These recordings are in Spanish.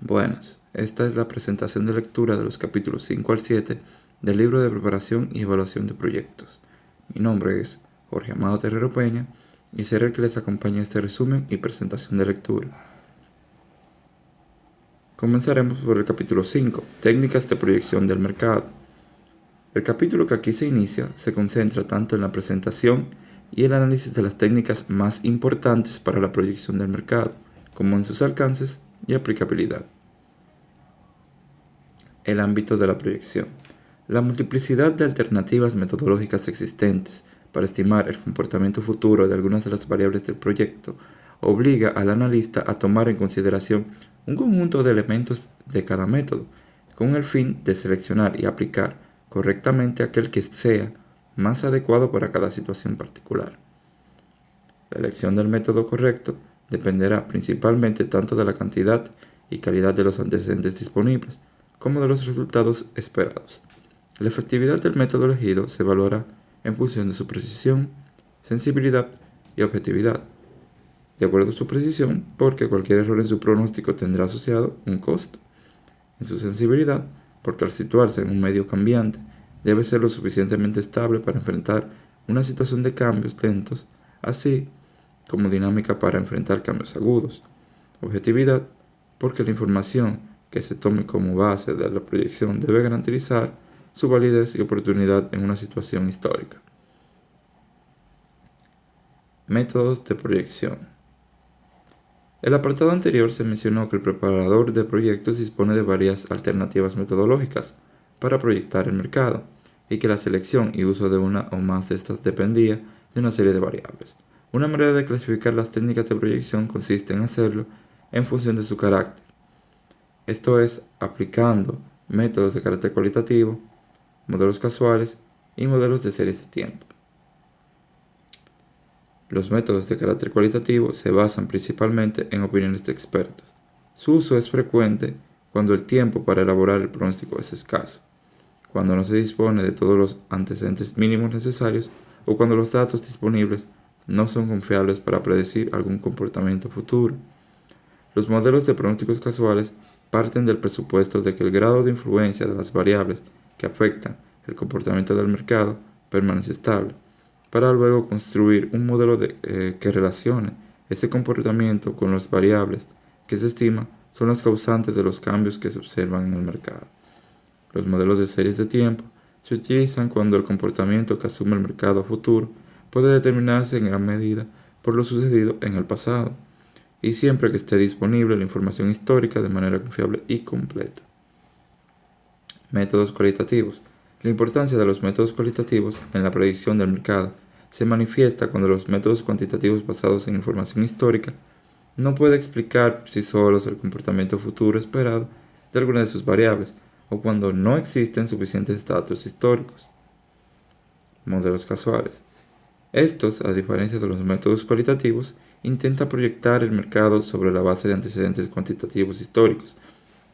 Buenas, esta es la presentación de lectura de los capítulos 5 al 7 del libro de preparación y evaluación de proyectos. Mi nombre es Jorge Amado Terrero Peña y seré el que les acompañe en este resumen y presentación de lectura. Comenzaremos por el capítulo 5, técnicas de proyección del mercado. El capítulo que aquí se inicia se concentra tanto en la presentación y el análisis de las técnicas más importantes para la proyección del mercado, como en sus alcances y aplicabilidad. El ámbito de la proyección. La multiplicidad de alternativas metodológicas existentes para estimar el comportamiento futuro de algunas de las variables del proyecto obliga al analista a tomar en consideración un conjunto de elementos de cada método, con el fin de seleccionar y aplicar correctamente aquel que sea más adecuado para cada situación particular. La elección del método correcto dependerá principalmente tanto de la cantidad y calidad de los antecedentes disponibles, como de los resultados esperados. La efectividad del método elegido se evaluará en función de su precisión, sensibilidad y objetividad. De acuerdo a su precisión, porque cualquier error en su pronóstico tendrá asociado un costo. En su sensibilidad, porque al situarse en un medio cambiante, debe ser lo suficientemente estable para enfrentar una situación de cambios lentos, así como dinámica para enfrentar cambios agudos. Objetividad, porque la información que se tome como base de la proyección debe garantizar su validez y oportunidad en una situación histórica. Métodos de proyección. El apartado anterior se mencionó que el preparador de proyectos dispone de varias alternativas metodológicas para proyectar el mercado y que la selección y uso de una o más de estas dependía de una serie de variables. Una manera de clasificar las técnicas de proyección consiste en hacerlo en función de su carácter. Esto es, aplicando métodos de carácter cualitativo, modelos casuales y modelos de series de tiempo. Los métodos de carácter cualitativo se basan principalmente en opiniones de expertos. Su uso es frecuente cuando el tiempo para elaborar el pronóstico es escaso, cuando no se dispone de todos los antecedentes mínimos necesarios o cuando los datos disponibles no son confiables para predecir algún comportamiento futuro. Los modelos de pronósticos casuales parten del presupuesto de que el grado de influencia de las variables que afectan el comportamiento del mercado permanece estable, para luego construir un modelo que relacione ese comportamiento con las variables que se estima son las causantes de los cambios que se observan en el mercado. Los modelos de series de tiempo se utilizan cuando el comportamiento que asume el mercado futuro puede determinarse en gran medida por lo sucedido en el pasado, y siempre que esté disponible la información histórica de manera confiable y completa. Métodos cualitativos. La importancia de los métodos cualitativos en la predicción del mercado se manifiesta cuando los métodos cuantitativos basados en información histórica no pueden explicar por sí solos el comportamiento futuro esperado de alguna de sus variables, o cuando no existen suficientes datos históricos. Modelos casuales. Estos, a diferencia de los métodos cualitativos, intentan proyectar el mercado sobre la base de antecedentes cuantitativos históricos.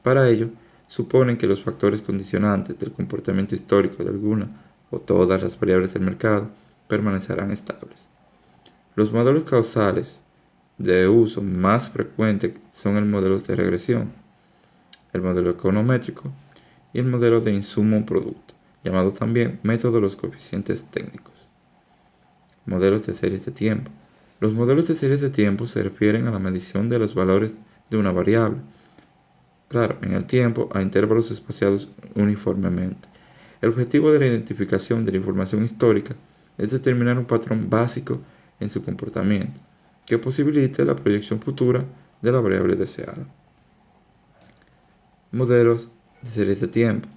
Para ello, suponen que los factores condicionantes del comportamiento histórico de alguna o todas las variables del mercado permanecerán estables. Los modelos causales de uso más frecuente son el modelo de regresión, el modelo econométrico y el modelo de insumo-producto, llamado también método de los coeficientes técnicos. Modelos de series de tiempo. Los modelos de series de tiempo se refieren a la medición de los valores de una variable, claro, en el tiempo, a intervalos espaciados uniformemente. El objetivo de la identificación de la información histórica es determinar un patrón básico en su comportamiento, que posibilite la proyección futura de la variable deseada. Modelos de series de tiempo.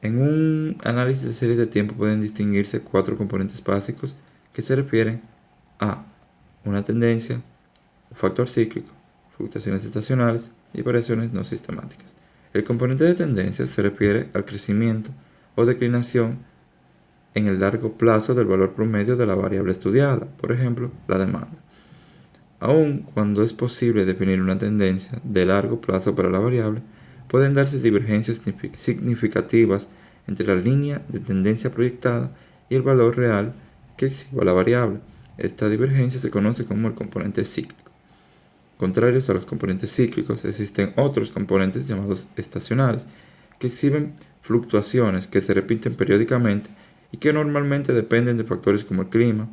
En un análisis de series de tiempo pueden distinguirse 4 componentes básicos que se refieren a una tendencia, un factor cíclico, fluctuaciones estacionales y variaciones no sistemáticas. El componente de tendencia se refiere al crecimiento o declinación en el largo plazo del valor promedio de la variable estudiada, por ejemplo, la demanda. Aun cuando es posible definir una tendencia de largo plazo para la variable, pueden darse divergencias significativas entre la línea de tendencia proyectada y el valor real que exhiba la variable. Esta divergencia se conoce como el componente cíclico. Contrarios a los componentes cíclicos, existen otros componentes llamados estacionales, que exhiben fluctuaciones que se repiten periódicamente y que normalmente dependen de factores como el clima,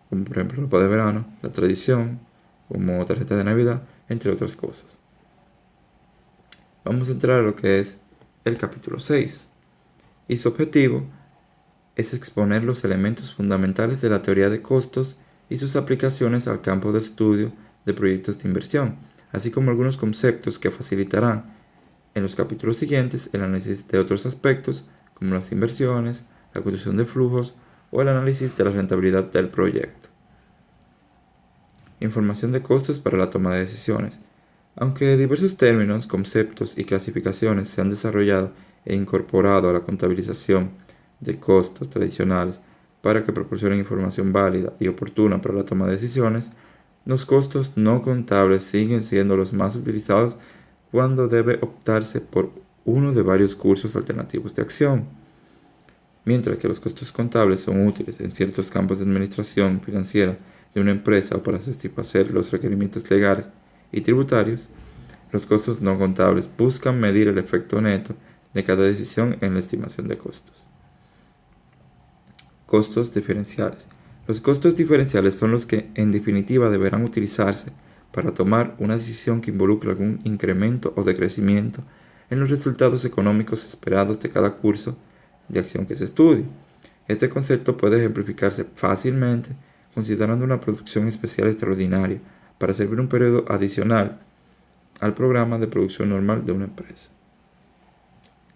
como por ejemplo ropa de verano, la tradición, como tarjeta de Navidad, entre otras cosas. Vamos a entrar a lo que es el capítulo 6, y su objetivo es exponer los elementos fundamentales de la teoría de costos y sus aplicaciones al campo de estudio de proyectos de inversión, así como algunos conceptos que facilitarán en los capítulos siguientes el análisis de otros aspectos como las inversiones, la construcción de flujos o el análisis de la rentabilidad del proyecto. Información de costos para la toma de decisiones. Aunque diversos términos, conceptos y clasificaciones se han desarrollado e incorporado a la contabilización de costos tradicionales para que proporcionen información válida y oportuna para la toma de decisiones, los costos no contables siguen siendo los más utilizados cuando debe optarse por uno de varios cursos alternativos de acción. Mientras que los costos contables son útiles en ciertos campos de administración financiera de una empresa o para satisfacer los requerimientos legales y tributarios, los costos no contables buscan medir el efecto neto de cada decisión en la estimación de costos. Costos diferenciales. Los costos diferenciales son los que, en definitiva, deberán utilizarse para tomar una decisión que involucre algún incremento o decrecimiento en los resultados económicos esperados de cada curso de acción que se estudie. Este concepto puede ejemplificarse fácilmente considerando una producción especial extraordinaria para servir un periodo adicional al programa de producción normal de una empresa.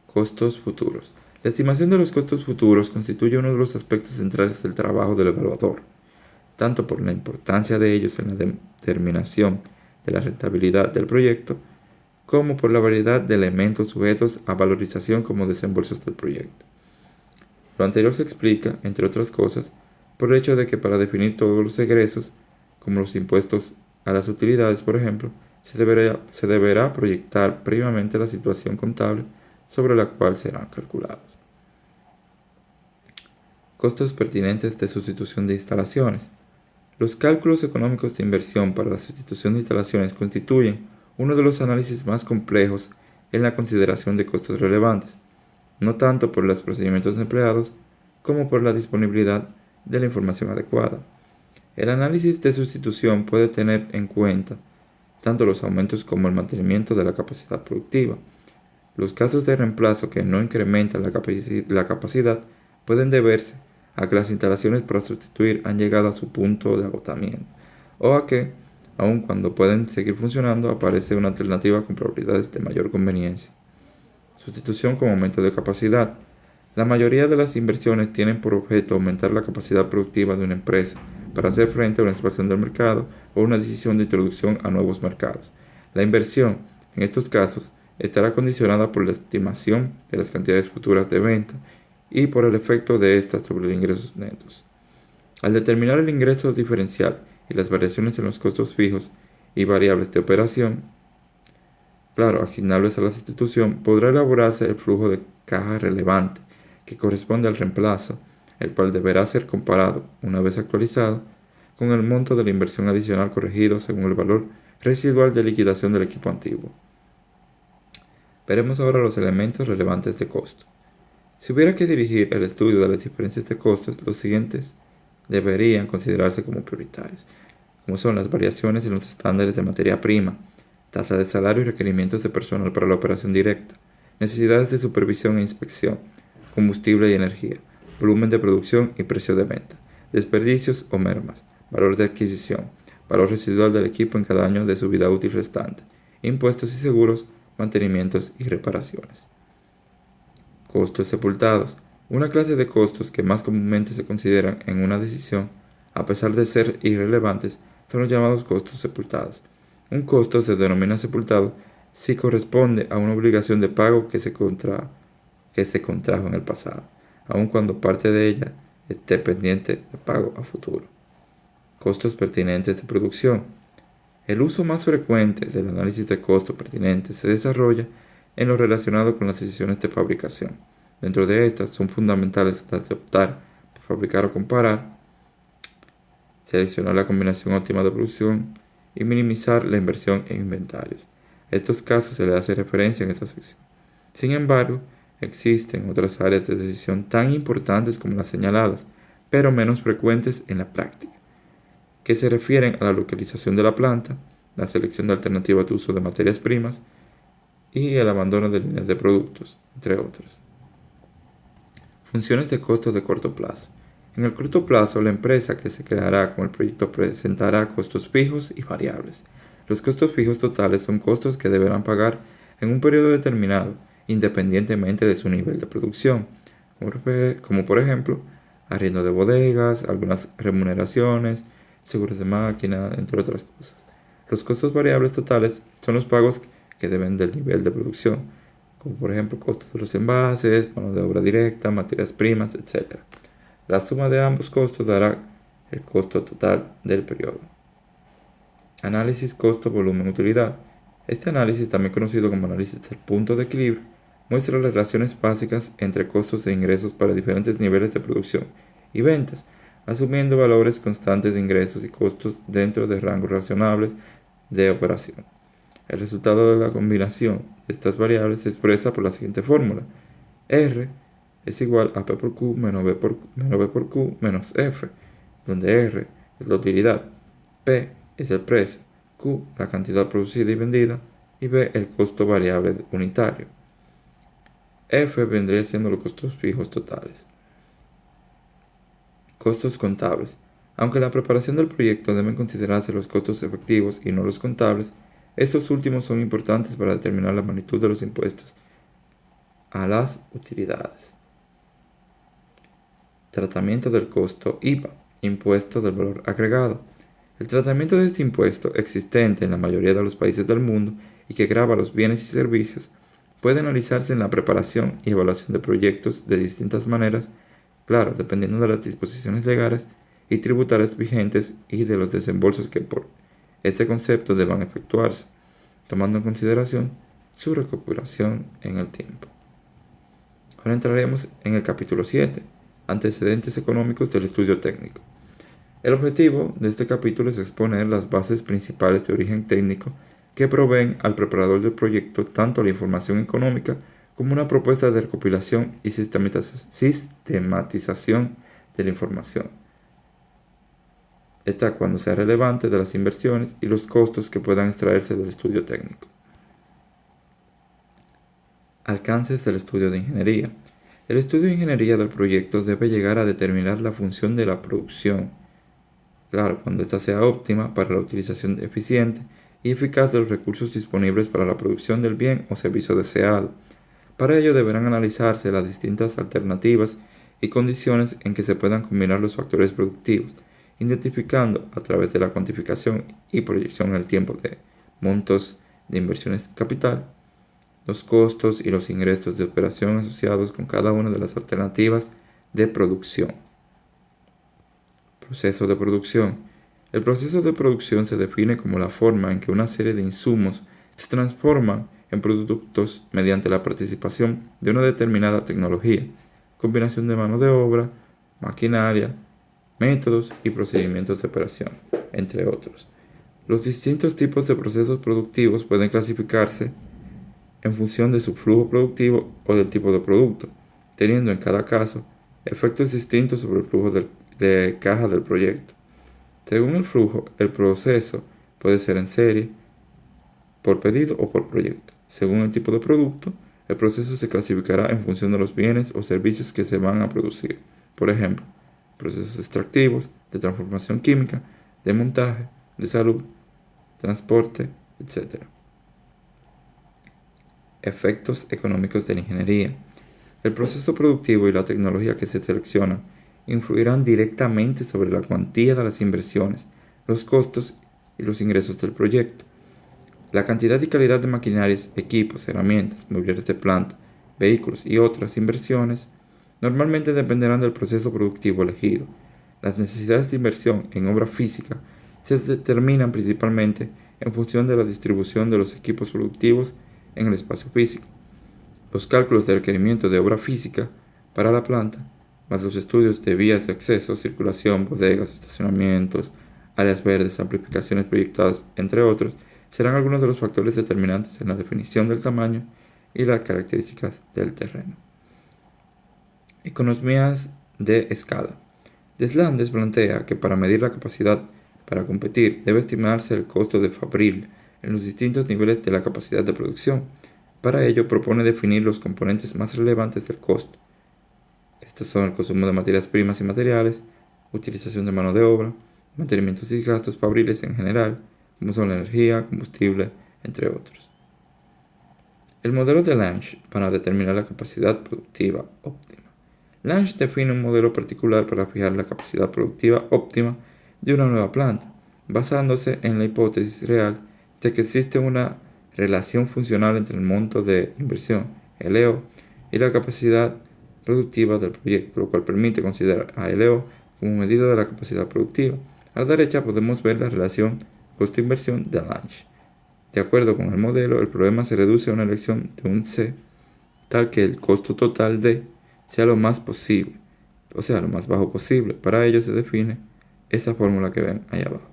Costos futuros. La estimación de los costos futuros constituye uno de los aspectos centrales del trabajo del evaluador, tanto por la importancia de ellos en la determinación de la rentabilidad del proyecto, como por la variedad de elementos sujetos a valorización como desembolsos del proyecto. Lo anterior se explica, entre otras cosas, por el hecho de que para definir todos los egresos, como los impuestos a las utilidades, por ejemplo, se deberá proyectar previamente la situación contable sobre la cual serán calculados. Costos pertinentes de sustitución de instalaciones. Los cálculos económicos de inversión para la sustitución de instalaciones constituyen uno de los análisis más complejos en la consideración de costos relevantes, no tanto por los procedimientos empleados como por la disponibilidad de la información adecuada. El análisis de sustitución puede tener en cuenta tanto los aumentos como el mantenimiento de la capacidad productiva. Los casos de reemplazo que no incrementan la capacidad pueden deberse a que las instalaciones para sustituir han llegado a su punto de agotamiento, o a que, aun cuando pueden seguir funcionando, aparece una alternativa con probabilidades de mayor conveniencia. Sustitución con aumento de capacidad. La mayoría de las inversiones tienen por objeto aumentar la capacidad productiva de una empresa para hacer frente a una expansión del mercado o una decisión de introducción a nuevos mercados. La inversión, en estos casos, estará condicionada por la estimación de las cantidades futuras de venta y por el efecto de estas sobre los ingresos netos. Al determinar el ingreso diferencial y las variaciones en los costos fijos y variables de operación, asignables a la institución, podrá elaborarse el flujo de caja relevante que corresponde al reemplazo, el cual deberá ser comparado, una vez actualizado, con el monto de la inversión adicional corregido según el valor residual de liquidación del equipo antiguo. Veremos ahora los elementos relevantes de costo. Si hubiera que dirigir el estudio de las diferencias de costos, los siguientes deberían considerarse como prioritarios, como son las variaciones en los estándares de materia prima, tasa de salario y requerimientos de personal para la operación directa, necesidades de supervisión e inspección, combustible y energía, volumen de producción y precio de venta, desperdicios o mermas, valor de adquisición, valor residual del equipo en cada año de su vida útil restante, impuestos y seguros, mantenimientos y reparaciones. Costos sepultados. Una clase de costos que más comúnmente se consideran en una decisión, a pesar de ser irrelevantes, son los llamados costos sepultados. Un costo se denomina sepultado si corresponde a una obligación de pago que se contrajo en el pasado, aun cuando parte de ella esté pendiente de pago a futuro. Costos pertinentes de producción. El uso más frecuente del análisis de costos pertinentes se desarrolla en lo relacionado con las decisiones de fabricación. Dentro de estas son fundamentales las de optar por fabricar o comparar, seleccionar la combinación óptima de producción y minimizar la inversión en inventarios. A estos casos se le hace referencia en esta sección. Sin embargo, existen otras áreas de decisión tan importantes como las señaladas, pero menos frecuentes en la práctica, que se refieren a la localización de la planta, la selección de alternativas de uso de materias primas y el abandono de líneas de productos, entre otras. Funciones de costos de corto plazo. En el corto plazo, la empresa que se creará con el proyecto presentará costos fijos y variables. Los costos fijos totales son costos que deberán pagar en un periodo determinado, independientemente de su nivel de producción, como por ejemplo, arriendo de bodegas, algunas remuneraciones, seguros de máquina, entre otras cosas. Los costos variables totales son los pagos que deben del nivel de producción, como por ejemplo costos de los envases, mano de obra directa, materias primas, etc. La suma de ambos costos dará el costo total del periodo. Análisis costo-volumen-utilidad. Este análisis, también conocido como análisis del punto de equilibrio, muestra las relaciones básicas entre costos e ingresos para diferentes niveles de producción y ventas, asumiendo valores constantes de ingresos y costos dentro de rangos razonables de operación. El resultado de la combinación de estas variables se expresa por la siguiente fórmula. R es igual a P por Q menos B por Q menos F, donde R es la utilidad, P es el precio, Q la cantidad producida y vendida y B el costo variable unitario. F vendría siendo los costos fijos totales. Costos contables. Aunque en la preparación del proyecto deben considerarse los costos efectivos y no los contables, estos últimos son importantes para determinar la magnitud de los impuestos a las utilidades. Tratamiento del costo IVA, impuesto del valor agregado. El tratamiento de este impuesto, existente en la mayoría de los países del mundo y que grava los bienes y servicios, puede analizarse en la preparación y evaluación de proyectos de distintas maneras, claro, dependiendo de las disposiciones legales y tributarias vigentes y de los desembolsos que por este concepto deban efectuarse, tomando en consideración su recuperación en el tiempo. Ahora entraremos en el capítulo 7, antecedentes económicos del estudio técnico. El objetivo de este capítulo es exponer las bases principales de origen técnico que proveen al preparador del proyecto tanto la información económica como una propuesta de recopilación y sistematización de la información. Esta cuando sea relevante de las inversiones y los costos que puedan extraerse del estudio técnico. Alcances del estudio de ingeniería. El estudio de ingeniería del proyecto debe llegar a determinar la función de la producción, claro, cuando ésta sea óptima para la utilización eficiente y eficaz de los recursos disponibles para la producción del bien o servicio deseado. Para ello deberán analizarse las distintas alternativas y condiciones en que se puedan combinar los factores productivos, identificando a través de la cuantificación y proyección en el tiempo de montos de inversiones capital, los costos y los ingresos de operación asociados con cada una de las alternativas de producción. Proceso de producción. El proceso de producción se define como la forma en que una serie de insumos se transforman en productos mediante la participación de una determinada tecnología, combinación de mano de obra, maquinaria, métodos y procedimientos de operación, entre otros. Los distintos tipos de procesos productivos pueden clasificarse en función de su flujo productivo o del tipo de producto, teniendo en cada caso efectos distintos sobre el flujo de caja del proyecto. Según el flujo, el proceso puede ser en serie, por pedido o por proyecto. Según el tipo de producto, el proceso se clasificará en función de los bienes o servicios que se van a producir. Por ejemplo, procesos extractivos, de transformación química, de montaje, de salud, transporte, etc. Efectos económicos de la ingeniería. El proceso productivo y la tecnología que se seleccionan influirán directamente sobre la cuantía de las inversiones, los costos y los ingresos del proyecto. La cantidad y calidad de maquinarias, equipos, herramientas, mobiliarios de planta, vehículos y otras inversiones normalmente dependerán del proceso productivo elegido. Las necesidades de inversión en obra física se determinan principalmente en función de la distribución de los equipos productivos en el espacio físico. Los cálculos de requerimiento de obra física para la planta, más los estudios de vías de acceso, circulación, bodegas, estacionamientos, áreas verdes, amplificaciones proyectadas, entre otros, serán algunos de los factores determinantes en la definición del tamaño y las características del terreno. Economías de escala. Deslandes plantea que para medir la capacidad para competir debe estimarse el costo de fabril en los distintos niveles de la capacidad de producción. Para ello propone definir los componentes más relevantes del costo. Estos son el consumo de materias primas y materiales, utilización de mano de obra, mantenimientos y gastos fabriles en general, como son la energía, combustible, entre otros. El modelo de Lange para determinar la capacidad productiva óptima. Lange define un modelo particular para fijar la capacidad productiva óptima de una nueva planta, basándose en la hipótesis real de que existe una relación funcional entre el monto de inversión, LO, y la capacidad productiva del proyecto, lo cual permite considerar a LO como medida de la capacidad productiva. A la derecha podemos ver la relación costo-inversión de Lange. De acuerdo con el modelo, el problema se reduce a una elección de un C, tal que el costo total de sea lo más posible, o sea, lo más bajo posible. Para ello se define esa fórmula que ven ahí abajo.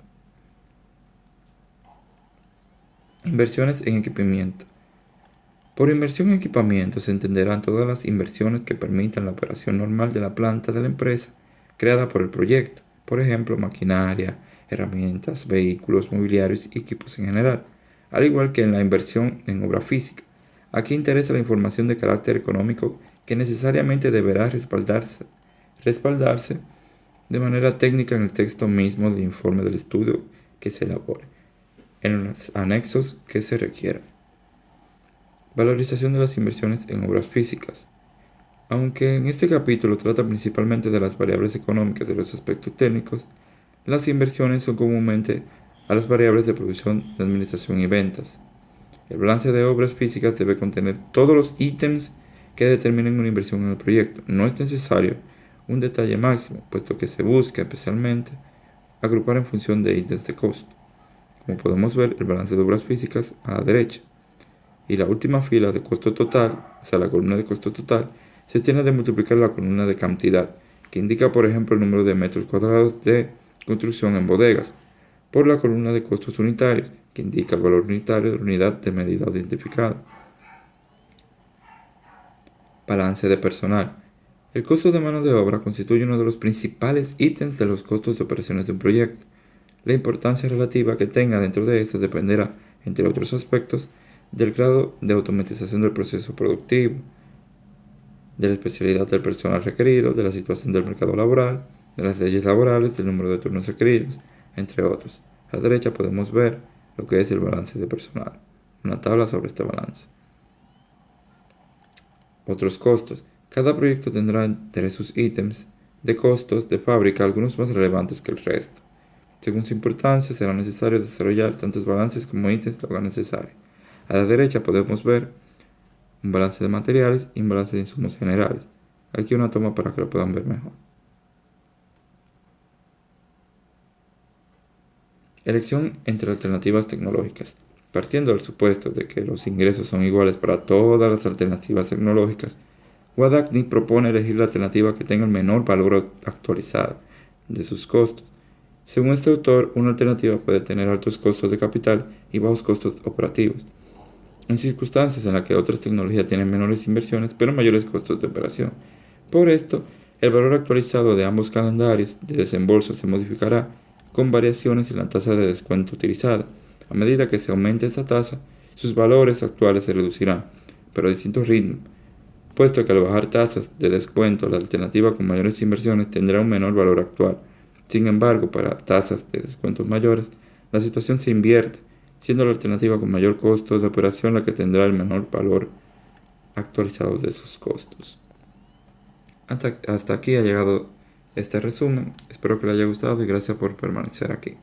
Inversiones en equipamiento. Por inversión en equipamiento se entenderán todas las inversiones que permitan la operación normal de la planta de la empresa creada por el proyecto, por ejemplo, maquinaria, herramientas, vehículos, mobiliarios y equipos en general, al igual que en la inversión en obra física. Aquí interesa la información de carácter económico que necesariamente deberá respaldarse de manera técnica en el texto mismo del informe del estudio que se elabore, en los anexos que se requieran. Valorización de las inversiones en obras físicas. Aunque en este capítulo trata principalmente de las variables económicas de los aspectos técnicos, las inversiones son comúnmente a las variables de producción, de administración y ventas. El balance de obras físicas debe contener todos los ítems que determinen una inversión en el proyecto. No es necesario un detalle máximo, puesto que se busca especialmente agrupar en función de ítems de costo. Como podemos ver, el balance de obras físicas a la derecha. Y la última fila de costo total, o sea, la columna de costo total, se tiene de multiplicar la columna de cantidad, que indica, por ejemplo, el número de metros cuadrados de construcción en bodegas, por la columna de costos unitarios, que indica el valor unitario de la unidad de medida identificada. Balance de personal. El costo de mano de obra constituye uno de los principales ítems de los costos de operaciones de un proyecto. La importancia relativa que tenga dentro de esto dependerá, entre otros aspectos, del grado de automatización del proceso productivo, de la especialidad del personal requerido, de la situación del mercado laboral, de las leyes laborales, del número de turnos requeridos, entre otros. A la derecha podemos ver lo que es el balance de personal, una tabla sobre este balance. Otros costos. Cada proyecto tendrá entre sus ítems de costos de fábrica algunos más relevantes que el resto. Según su importancia, será necesario desarrollar tantos balances como ítems lo hagan necesario. A la derecha podemos ver un balance de materiales y un balance de insumos generales. Aquí una toma para que lo puedan ver mejor. Elección entre alternativas tecnológicas. Partiendo del supuesto de que los ingresos son iguales para todas las alternativas tecnológicas, Guadagni propone elegir la alternativa que tenga el menor valor actualizado de sus costos. Según este autor, una alternativa puede tener altos costos de capital y bajos costos operativos, en circunstancias en las que otras tecnologías tienen menores inversiones pero mayores costos de operación. Por esto, el valor actualizado de ambos calendarios de desembolso se modificará con variaciones en la tasa de descuento utilizada. A medida que se aumente esa tasa, sus valores actuales se reducirán, pero a distinto ritmo, puesto que al bajar tasas de descuento, la alternativa con mayores inversiones tendrá un menor valor actual. Sin embargo, para tasas de descuentos mayores, la situación se invierte, siendo la alternativa con mayor costo de operación la que tendrá el menor valor actualizado de sus costos. Hasta aquí ha llegado este resumen. Espero que le haya gustado y gracias por permanecer aquí.